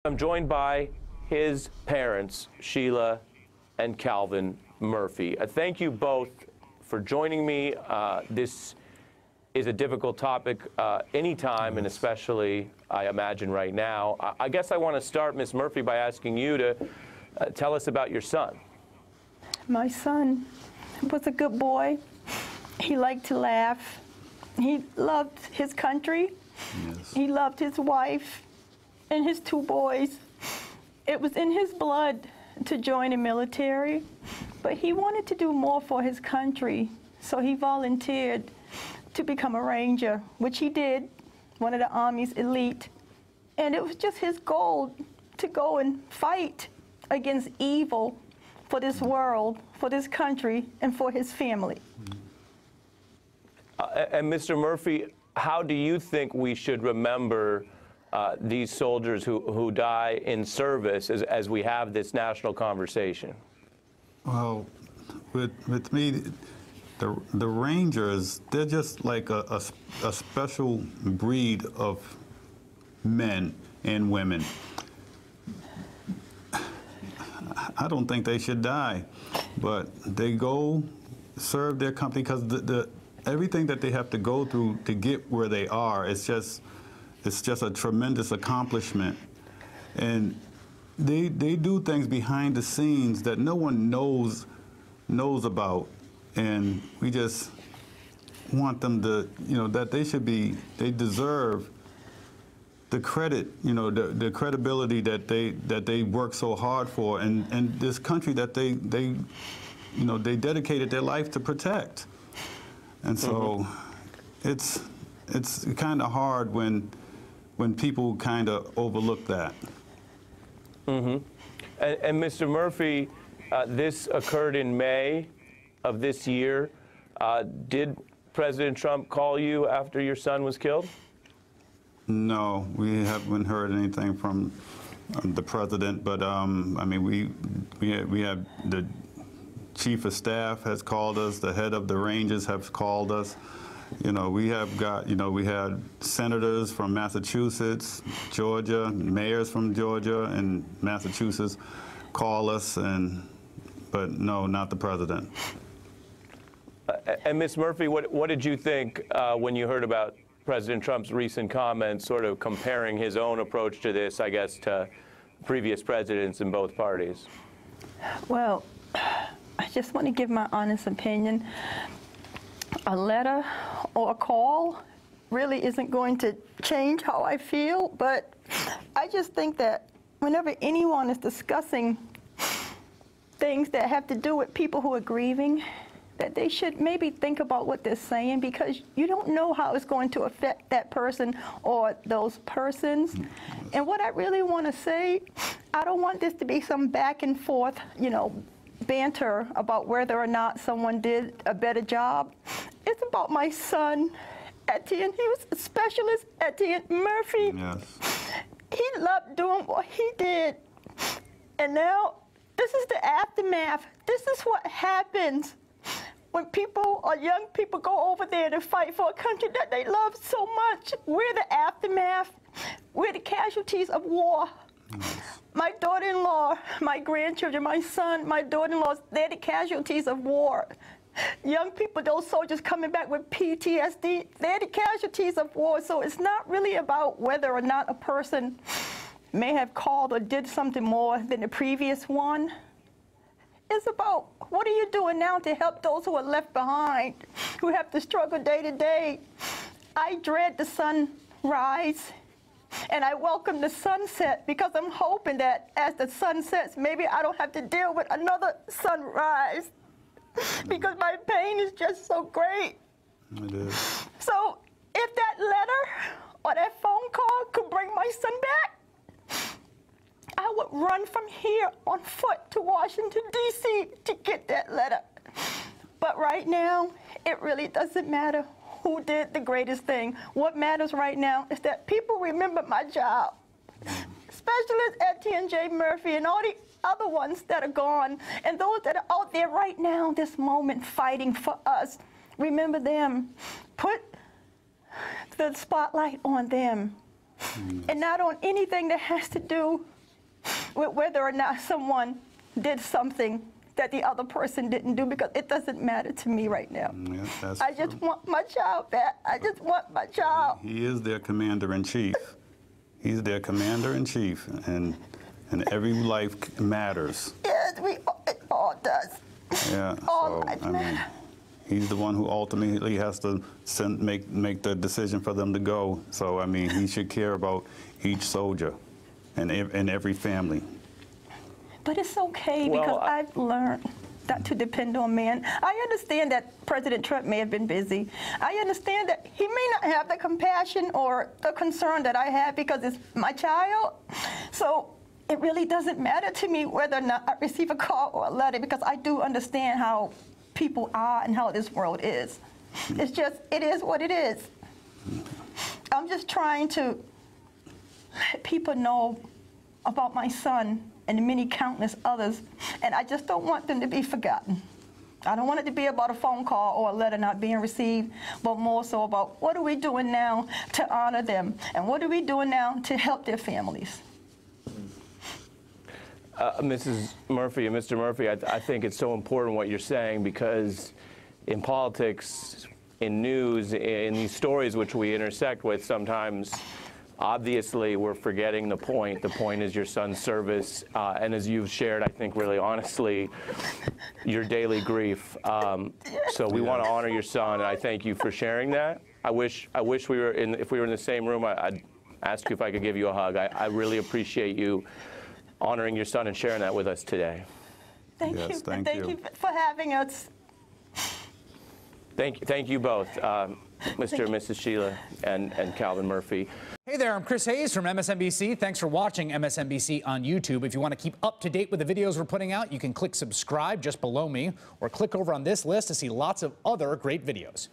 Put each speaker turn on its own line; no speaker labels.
I'm joined by his parents, Sheila and Calvin Murphy. Thank you both for joining me. This is a difficult topic anytime, and especially, I imagine, right now. I guess I want to start, Ms. Murphy, by asking you to tell us about your son.
My son was a good boy. He liked to laugh. He loved his country.
Yes.
He loved his wife and his two boys. It was in his blood to join the military, but he wanted to do more for his country, so he volunteered to become a ranger, which he did, one of the Army's elite. And it was just his goal to go and fight against evil for this world, for this country, and for his family.
And Mr. Murphy, how do you think we should remember these soldiers who die in service as we have this national conversation?
Well, with me, the Rangers, they're just like a special breed of men and women. I don't think they should die, but they go serve their company because everything that they have to go through to get where they are, it's just a tremendous accomplishment. And they do things behind the scenes that no one knows about. And we just want them to, that they deserve the credit, the credibility that they work so hard for, and this country that they dedicated their life to protect. And so it's kind of hard when people kind of overlook that.
And Mr. Murphy, this occurred in May of this year. Did President Trump call you after your son was killed?
No, we haven't heard anything from the president, but I mean, we have the chief of staff has called us, the head of the Rangers have called us. We have got, we had senators from Massachusetts, Georgia, mayors from Georgia and Massachusetts call us, but no, not the president.
And Ms. Murphy, what did you think when you heard about President Trump's recent comments, sort of comparing his own approach to this, I guess, to previous presidents in both parties?
Well, I just want to give my honest opinion. A letter or a call really isn't going to change how I feel, but I just think that whenever anyone is discussing things that have to do with people who are grieving, that they should maybe think about what they're saying, because you don't know how it's going to affect that person or those persons. And what I really want to say, I don't want this to be some back and forth, banter about whether or not someone did a better job. It's about my son, Etienne. He was a specialist, Etienne Murphy.
Yes.
He loved doing what he did. And now, this is the aftermath. This is what happens when people or young people go over there to fight for a country that they love so much. We're the aftermath. We're the casualties of war. My daughter-in-law, my grandchildren, my son, my daughter-in-law, they're the casualties of war. Young people, those soldiers coming back with PTSD, they're the casualties of war. So it's not really about whether or not a person may have called or did something more than the previous one. It's about what are you doing now to help those who are left behind, who have to struggle day to day. I dread the sunrise, and I welcome the sunset, because I'm hoping that as the sun sets, maybe I don't have to deal with another sunrise, because my pain is just so great.
It is.
So if that letter or that phone call could bring my son back, I would run from here on foot to Washington, D.C. to get that letter. But right now, it really doesn't matter who did the greatest thing. What matters right now is that people remember my job. Specialist Etienne J. Murphy and all the other ones that are gone, and those that are out there right now, this moment, fighting for us. Remember them. Put the spotlight on them. and not on anything that has to do with whether or not someone did something that the other person didn't do, because it doesn't matter to me right now.
Yeah, that's
I just
true.
want my child back. I just want my child.
He is their commander-in-chief. He's their commander-in-chief, and every life matters.
Yes, it all does.
Yeah,
All
so,
lives
I mean,
matter.
he's the one who ultimately has to make the decision for them to go. So, I mean, he should care about each soldier and every family.
But it's okay,
Well,
because I've learned not to depend on man. I understand that President Trump may have been busy. I understand that he may not have the compassion or the concern that I have, because it's my child. So it really doesn't matter to me whether or not I receive a call or a letter, because I do understand how people are and how this world is. It's just, it is what it is. I'm just trying to let people know about my son and the many countless others, and I just don't want them to be forgotten. I don't want it to be about a phone call or a letter not being received, but more so about what are we doing now to honor them, and what are we doing now to help their families.
Mrs. Murphy and Mr. Murphy, I think it's so important what you're saying, because in politics, in news, in these stories which we intersect with sometimes, obviously we're forgetting the point. The point is your son's service, and as you've shared, I think really honestly, your daily grief. So we want to honor your son, and I thank you for sharing that. I wish we were if we were in the same room, I'd ask you if I could give you a hug. I really appreciate you honoring your son and sharing that with us today.
Thank
Yes,
you.
thank
Thank
you.
you for having us.
Thank you both, Mr. and Mrs. Sheila and Calvin Murphy.
Hey there, I'm Chris Hayes from MSNBC. Thanks for watching MSNBC on YouTube. If you want to keep up to date with the videos we're putting out, you can click subscribe just below me, or click over on this list to see lots of other great videos.